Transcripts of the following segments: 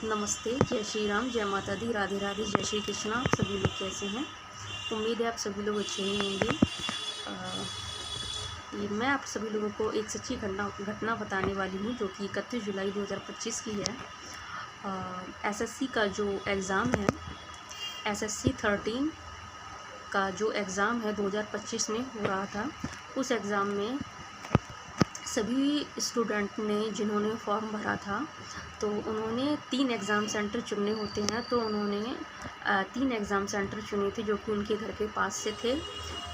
नमस्ते, जय श्री राम, जय माता दी, राधे राधे, जय श्री कृष्ण। आप सभी लोग कैसे हैं? उम्मीद है आप सभी लोग अच्छे ही होंगे। मैं आप सभी लोगों को एक सच्ची घटना बताने वाली हूँ, जो कि 31 जुलाई 2025 की है। एसएससी का जो एग्ज़ाम है, एसएससी 13 का जो एग्ज़ाम है 2025 में हो रहा था। उस एग्ज़ाम में सभी स्टूडेंट ने जिन्होंने फॉर्म भरा था, तो उन्होंने 3 एग्ज़ाम सेंटर चुनने होते हैं। तो उन्होंने 3 एग्ज़ाम सेंटर चुने थे जो कि उनके घर के पास से थे।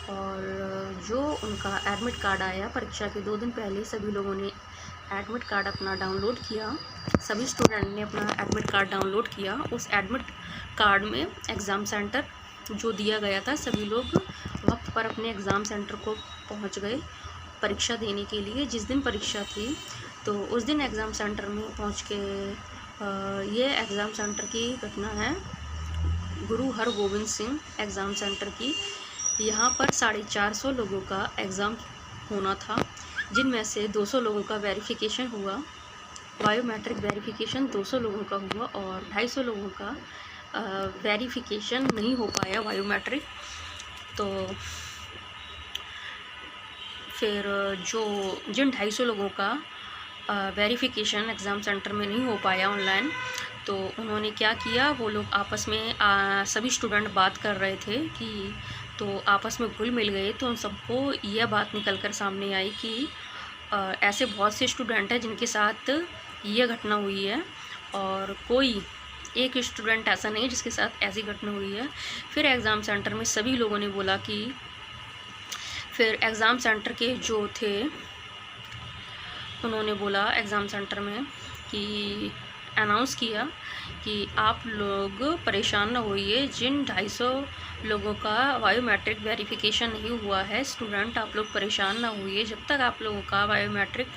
और जो उनका एडमिट कार्ड आया परीक्षा के 2 दिन पहले, सभी लोगों ने एडमिट कार्ड अपना डाउनलोड किया। सभी स्टूडेंट ने अपना एडमिट कार्ड डाउनलोड किया। उस एडमिट कार्ड में एग्ज़ाम सेंटर जो दिया गया था, सभी लोग वक्त पर अपने एग्ज़ाम सेंटर को पहुँच गए परीक्षा देने के लिए। जिस दिन परीक्षा थी, तो उस दिन एग्ज़ाम सेंटर में पहुंच के ये एग्ज़ाम सेंटर की घटना है, गुरु हरगोविंद सिंह एग्ज़ाम सेंटर की। यहाँ पर 450 लोगों का एग्ज़ाम होना था, जिनमें से 200 लोगों का वेरिफिकेशन हुआ। बायोमेट्रिक वेरिफिकेशन 200 लोगों का हुआ और 250 लोगों का वेरिफिकेशन नहीं हो पाया बायोमेट्रिक। तो फिर जिन 250 लोगों का वेरिफिकेशन एग्ज़ाम सेंटर में नहीं हो पाया ऑनलाइन, तो उन्होंने क्या किया, वो लोग आपस में सभी स्टूडेंट बात कर रहे थे कि, तो आपस में घुल मिल गए। तो उन सबको यह बात निकल कर सामने आई कि ऐसे बहुत से स्टूडेंट हैं जिनके साथ ये घटना हुई है, और कोई एक स्टूडेंट ऐसा नहीं जिसके साथ ऐसी घटना हुई है। फिर एग्ज़ाम सेंटर में सभी लोगों ने बोला कि, फिर एग्ज़ाम सेंटर के जो थे उन्होंने बोला एग्ज़ाम सेंटर में कि अनाउंस किया कि आप लोग परेशान ना होइए, जिन 250 लोगों का बायोमेट्रिक वेरिफिकेशन नहीं हुआ है, स्टूडेंट आप लोग परेशान ना होइए। जब तक आप लोगों का बायोमेट्रिक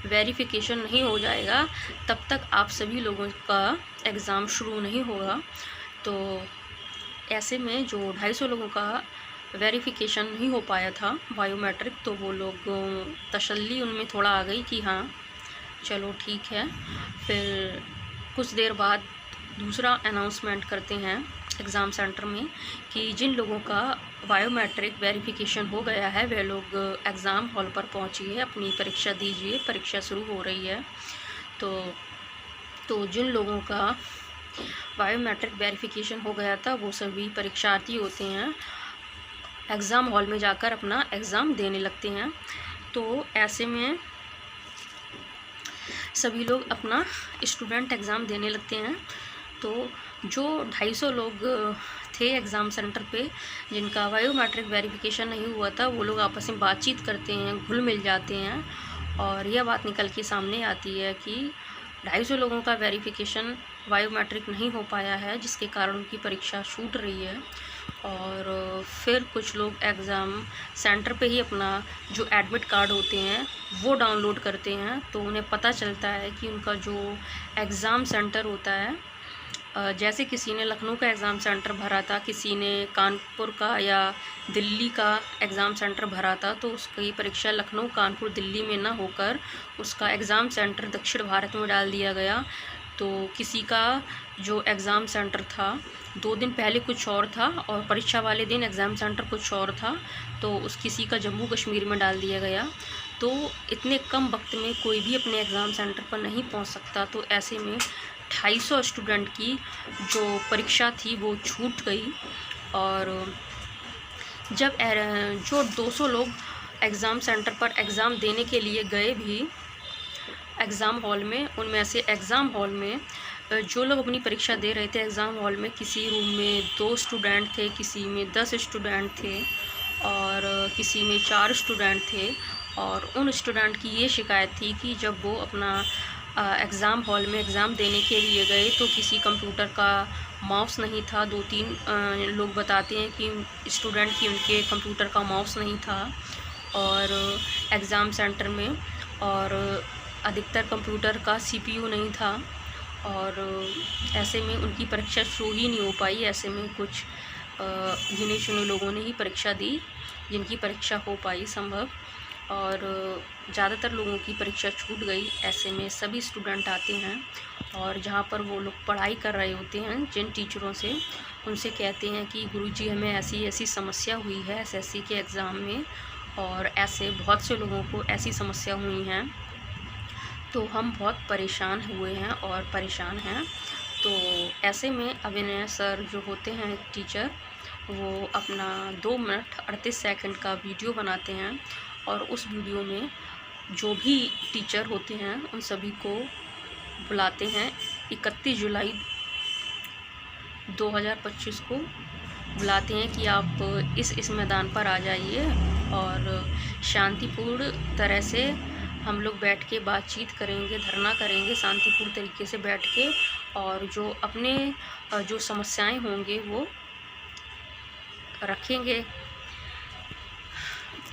वेरिफिकेशन नहीं हो जाएगा, तब तक आप सभी लोगों का एग्ज़ाम शुरू नहीं होगा। तो ऐसे में जो 250 लोगों का वेरिफिकेशन नहीं हो पाया था बायोमेट्रिक, तो वो लोग तसल्ली उनमें थोड़ा आ गई कि हाँ चलो ठीक है। फिर कुछ देर बाद दूसरा अनाउंसमेंट करते हैं एग्ज़ाम सेंटर में कि जिन लोगों का बायोमेट्रिक वेरिफिकेशन हो गया है, वे लोग एग्ज़ाम हॉल पर पहुंचिए, अपनी परीक्षा दीजिए, परीक्षा शुरू हो रही है। तो जिन लोगों का बायोमेट्रिक वेरिफिकेशन हो गया था, वो सभी परीक्षार्थी होते हैं, एग्ज़ाम हॉल में जाकर अपना एग्ज़ाम देने लगते हैं। तो ऐसे में सभी लोग अपना स्टूडेंट एग्ज़ाम देने लगते हैं। तो जो 250 लोग थे एग्ज़ाम सेंटर पे, जिनका बायोमेट्रिक वेरिफिकेशन नहीं हुआ था, वो लोग आपस में बातचीत करते हैं, घुल मिल जाते हैं, और यह बात निकल के सामने आती है कि 250 लोगों का वेरिफिकेशन बायोमेट्रिक नहीं हो पाया है, जिसके कारण उनकी परीक्षा छूट रही है। और फिर कुछ लोग एग्ज़ाम सेंटर पे ही अपना जो एडमिट कार्ड होते हैं वो डाउनलोड करते हैं। तो उन्हें पता चलता है कि उनका जो एग्ज़ाम सेंटर होता है, जैसे किसी ने लखनऊ का एग्ज़ाम सेंटर भरा था, किसी ने कानपुर का या दिल्ली का एग्ज़ाम सेंटर भरा था, तो उसकी परीक्षा लखनऊ, कानपुर, दिल्ली में ना होकर उसका एग्ज़ाम सेंटर दक्षिण भारत में डाल दिया गया। तो किसी का जो एग्ज़ाम सेंटर था 2 दिन पहले कुछ और था, और परीक्षा वाले दिन एग्ज़ाम सेंटर कुछ और था, तो उस किसी का जम्मू कश्मीर में डाल दिया गया। तो इतने कम वक्त में कोई भी अपने एग्ज़ाम सेंटर पर नहीं पहुंच सकता। तो ऐसे में 250 स्टूडेंट की जो परीक्षा थी वो छूट गई। और जब जो 200 लोग एग्ज़ाम सेंटर पर एग्ज़ाम देने के लिए गए भी एग्ज़ाम हॉल में, उनमें से एग्ज़ाम हॉल में जो लोग अपनी परीक्षा दे रहे थे एग्ज़ाम हॉल में, किसी रूम में 2 स्टूडेंट थे, किसी में 10 स्टूडेंट थे, और किसी में 4 स्टूडेंट थे। और उन स्टूडेंट की ये शिकायत थी कि जब वो अपना एग्ज़ाम हॉल में एग्ज़ाम देने के लिए गए, तो किसी कंप्यूटर का माउस नहीं था। 2-3 लोग बताते हैं कि स्टूडेंट की उनके कंप्यूटर का माउस नहीं था और एग्ज़ाम सेंटर में, और अधिकतर कंप्यूटर का CPU नहीं था, और ऐसे में उनकी परीक्षा शुरू ही नहीं हो पाई। ऐसे में कुछ गिने चुने लोगों ने ही परीक्षा दी, जिनकी परीक्षा हो पाई संभव। और ज़्यादातर लोगों की परीक्षा छूट गई। ऐसे में सभी स्टूडेंट आते हैं और जहाँ पर वो लोग पढ़ाई कर रहे होते हैं जिन टीचरों से, उनसे कहते हैं कि गुरुजी हमें ऐसी ऐसी समस्या हुई है एसएससी के एग्ज़ाम में, और ऐसे बहुत से लोगों को ऐसी समस्या हुई हैं, तो हम बहुत परेशान हुए हैं और परेशान हैं। तो ऐसे में अभिनय सर जो होते हैं टीचर, वो अपना 2 मिनट 38 सेकंड का वीडियो बनाते हैं और उस वीडियो में जो भी टीचर होते हैं उन सभी को बुलाते हैं। 31 जुलाई 2025 को बुलाते हैं कि आप इस मैदान पर आ जाइए और शांतिपूर्ण तरह से हम लोग बैठ के बातचीत करेंगे, धरना करेंगे शांतिपूर्ण तरीके से बैठ के, और जो अपने जो समस्याएं होंगे वो रखेंगे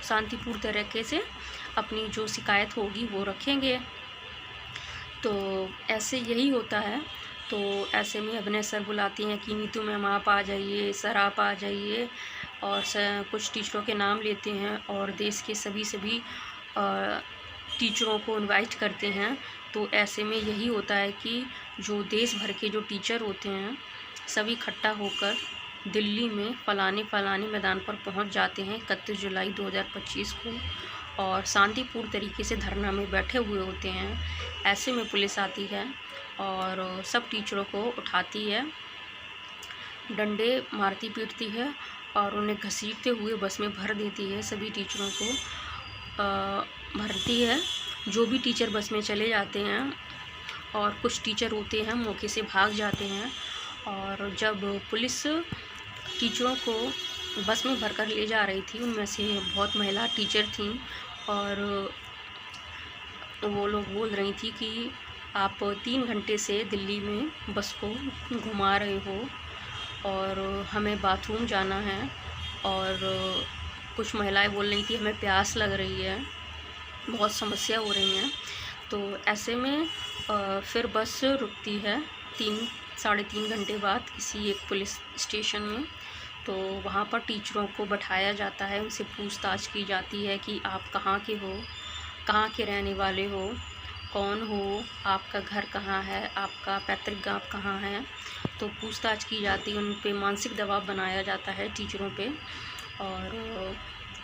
शांतिपूर्ण तरीके से, अपनी जो शिकायत होगी वो रखेंगे। तो ऐसे यही होता है। तो ऐसे में अभिनय सर बुलाती हैं कि नीतू मैम आप आ जाइए, सर आप आ जाइए, और कुछ टीचरों के नाम लेते हैं और देश के सभी टीचरों को इनवाइट करते हैं। तो ऐसे में यही होता है कि जो देश भर के जो टीचर होते हैं सभी इकट्ठा होकर दिल्ली में फलाने मैदान पर पहुंच जाते हैं 31 जुलाई 2025 को, और शांतिपूर्ण तरीके से धरना में बैठे हुए होते हैं। ऐसे में पुलिस आती है और सब टीचरों को उठाती है, डंडे मारती पीटती है और उन्हें घसीटते हुए बस में भर देती है। सभी टीचरों को भरती है। जो भी टीचर बस में चले जाते हैं, और कुछ टीचर होते हैं मौके से भाग जाते हैं। और जब पुलिस टीचरों को बस में भरकर ले जा रही थी, उनमें से बहुत महिला टीचर थीं और वो लोग बोल रही थी कि आप 3 घंटे से दिल्ली में बस को घुमा रहे हो और हमें बाथरूम जाना है, और कुछ महिलाएं बोल रही थी हमें प्यास लग रही है, बहुत समस्या हो रही हैं। तो ऐसे में फिर बस रुकती है 3 - 3.5 घंटे बाद किसी एक पुलिस स्टेशन में। तो वहाँ पर टीचरों को बैठाया जाता है, उनसे पूछताछ की जाती है कि आप कहाँ के हो, कहाँ के रहने वाले हो, कौन हो, आपका घर कहाँ है, आपका पैतृक गाँव कहाँ है। तो पूछताछ की जाती है, उन पे मानसिक दबाव बनाया जाता है टीचरों पे। और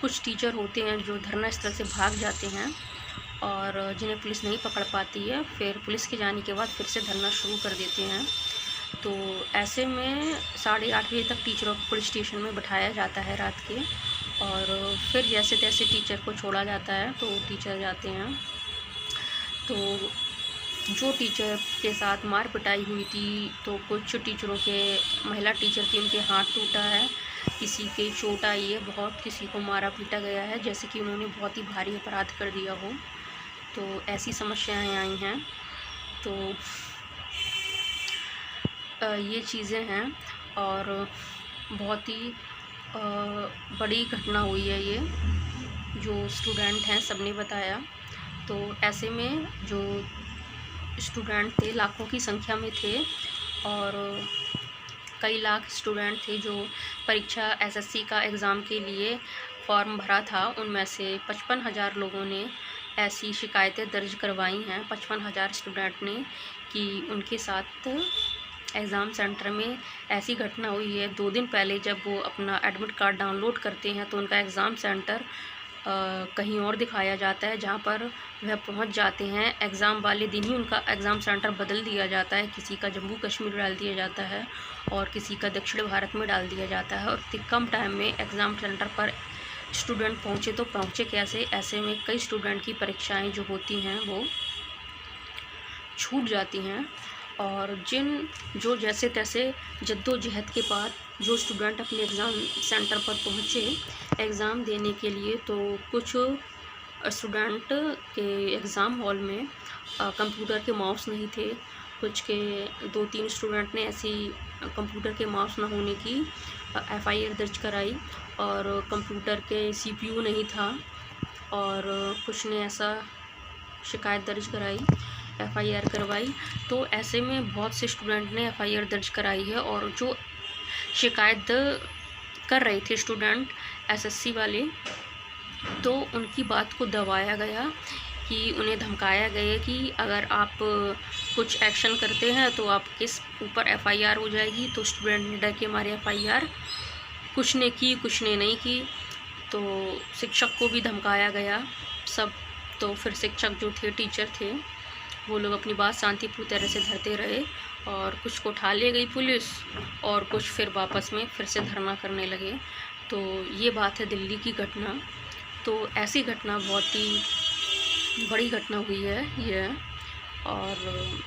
कुछ टीचर होते हैं जो धरना स्थल से भाग जाते हैं और जिन्हें पुलिस नहीं पकड़ पाती है, फिर पुलिस के जाने के बाद फिर से धरना शुरू कर देते हैं। तो ऐसे में 8:30 बजे तक टीचरों को पुलिस स्टेशन में बैठाया जाता है रात के, और फिर जैसे तैसे टीचर को छोड़ा जाता है। तो टीचर जाते हैं। तो जो टीचर के साथ मार पिटाई हुई थी, तो कुछ टीचरों के, महिला टीचर थी, उनके हाथ टूटा है, किसी के चोट आई है बहुत, किसी को मारा पीटा गया है जैसे कि उन्होंने बहुत ही भारी अपराध कर दिया हो। तो ऐसी समस्याएं आई हैं। तो ये चीज़ें हैं और बहुत ही बड़ी घटना हुई है ये, जो स्टूडेंट हैं सबने बताया। तो ऐसे में जो स्टूडेंट थे लाखों की संख्या में थे, और कई लाख स्टूडेंट थे जो परीक्षा एसएससी का एग्ज़ाम के लिए फॉर्म भरा था। उनमें से 55,000 लोगों ने ऐसी शिकायतें दर्ज करवाई हैं, 55,000 स्टूडेंट ने, कि उनके साथ एग्ज़ाम सेंटर में ऐसी घटना हुई है। 2 दिन पहले जब वो अपना एडमिट कार्ड डाउनलोड करते हैं तो उनका एग्ज़ाम सेंटर कहीं और दिखाया जाता है, जहाँ पर वह पहुंच जाते हैं एग्ज़ाम वाले दिन ही उनका एग्ज़ाम सेंटर बदल दिया जाता है। किसी का जम्मू कश्मीर डाल दिया जाता है और किसी का दक्षिण भारत में डाल दिया जाता है, और कम टाइम में एग्ज़ाम सेंटर पर स्टूडेंट पहुँचे तो पहुँचे कैसे। ऐसे में कई स्टूडेंट की परीक्षाएँ जो होती हैं वो छूट जाती हैं। और जो जैसे तैसे जद्दोजहद के बाद जो स्टूडेंट अपने एग्ज़ाम सेंटर पर पहुँचे एग्ज़ाम देने के लिए, तो कुछ स्टूडेंट के एग्ज़ाम हॉल में कंप्यूटर के माउस नहीं थे। कुछ के 2-3 स्टूडेंट ने ऐसी कंप्यूटर के माउस ना होने की एफआईआर दर्ज कराई, और कंप्यूटर के सीपीयू नहीं था, और कुछ ने ऐसा शिकायत दर्ज कराई, एफआईआर करवाई। तो ऐसे में बहुत से स्टूडेंट ने एफआईआर दर्ज कराई है, और जो शिकायत कर रहे थे स्टूडेंट एसएससी वाले, तो उनकी बात को दबाया गया कि उन्हें धमकाया गया कि अगर आप कुछ एक्शन करते हैं तो आपके ऊपर एफआईआर हो जाएगी। तो स्टूडेंट ने डर के मारे एफआईआर कुछ ने की, कुछ ने नहीं की। तो शिक्षक को भी धमकाया गया सब। तो फिर शिक्षक जो थे, टीचर थे, वो लोग अपनी बात शांतिपूर्ण तरह से धरते रहे और कुछ को उठा ले गई पुलिस और कुछ फिर वापस में फिर से धरना करने लगे। तो ये बात है दिल्ली की घटना। तो ऐसी घटना बहुत ही बड़ी घटना हुई है ये। और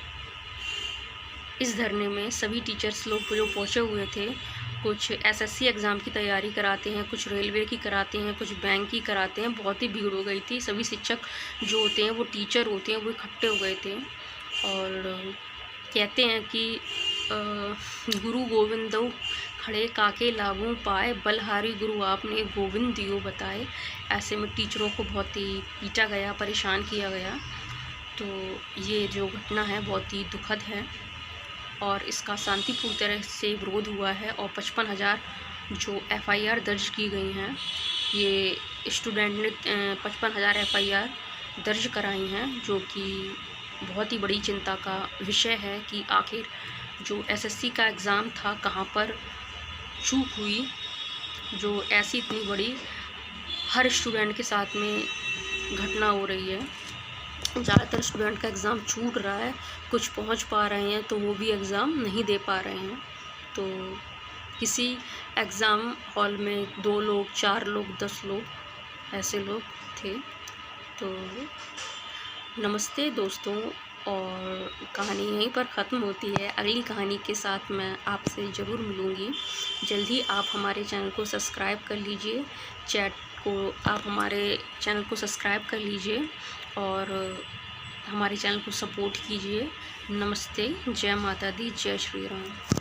इस धरने में सभी टीचर्स लोग जो पहुँचे हुए थे, कुछ एसएससी एग्ज़ाम की तैयारी कराते हैं, कुछ रेलवे की कराते हैं, कुछ बैंक की कराते हैं। बहुत ही भीड़ हो गई थी। सभी शिक्षक जो होते हैं, वो टीचर होते हैं, वो इकट्ठे हो गए थे और कहते हैं कि गुरु गोविंदो खड़े काके लागू पाए, बलहारी गुरु आपने गोविंद दियो बताए। ऐसे में टीचरों को बहुत ही पीटा गया, परेशान किया गया। तो ये जो घटना है बहुत ही दुखद है और इसका शांतिपूर्ण तरह से विरोध हुआ है। और 55,000 जो एफआईआर दर्ज की गई हैं, ये स्टूडेंट ने 55,000 एफआईआर दर्ज कराई हैं, जो कि बहुत ही बड़ी चिंता का विषय है कि आखिर जो एसएससी का एग्ज़ाम था कहाँ पर चूक हुई, जो ऐसी इतनी बड़ी हर स्टूडेंट के साथ में घटना हो रही है। ज़्यादातर स्टूडेंट का एग्ज़ाम छूट रहा है, कुछ पहुंच पा रहे हैं तो वो भी एग्ज़ाम नहीं दे पा रहे हैं। तो किसी एग्ज़ाम हॉल में 2 लोग, 4 लोग, 10 लोग ऐसे लोग थे। तो नमस्ते दोस्तों, और कहानी यहीं पर ख़त्म होती है। अगली कहानी के साथ मैं आपसे ज़रूर मिलूँगी जल्दी। आप हमारे चैनल को सब्सक्राइब कर लीजिए, आप हमारे चैनल को सब्सक्राइब कर लीजिए और हमारे चैनल को सपोर्ट कीजिए। नमस्ते, जय माता दी, जय श्री राम।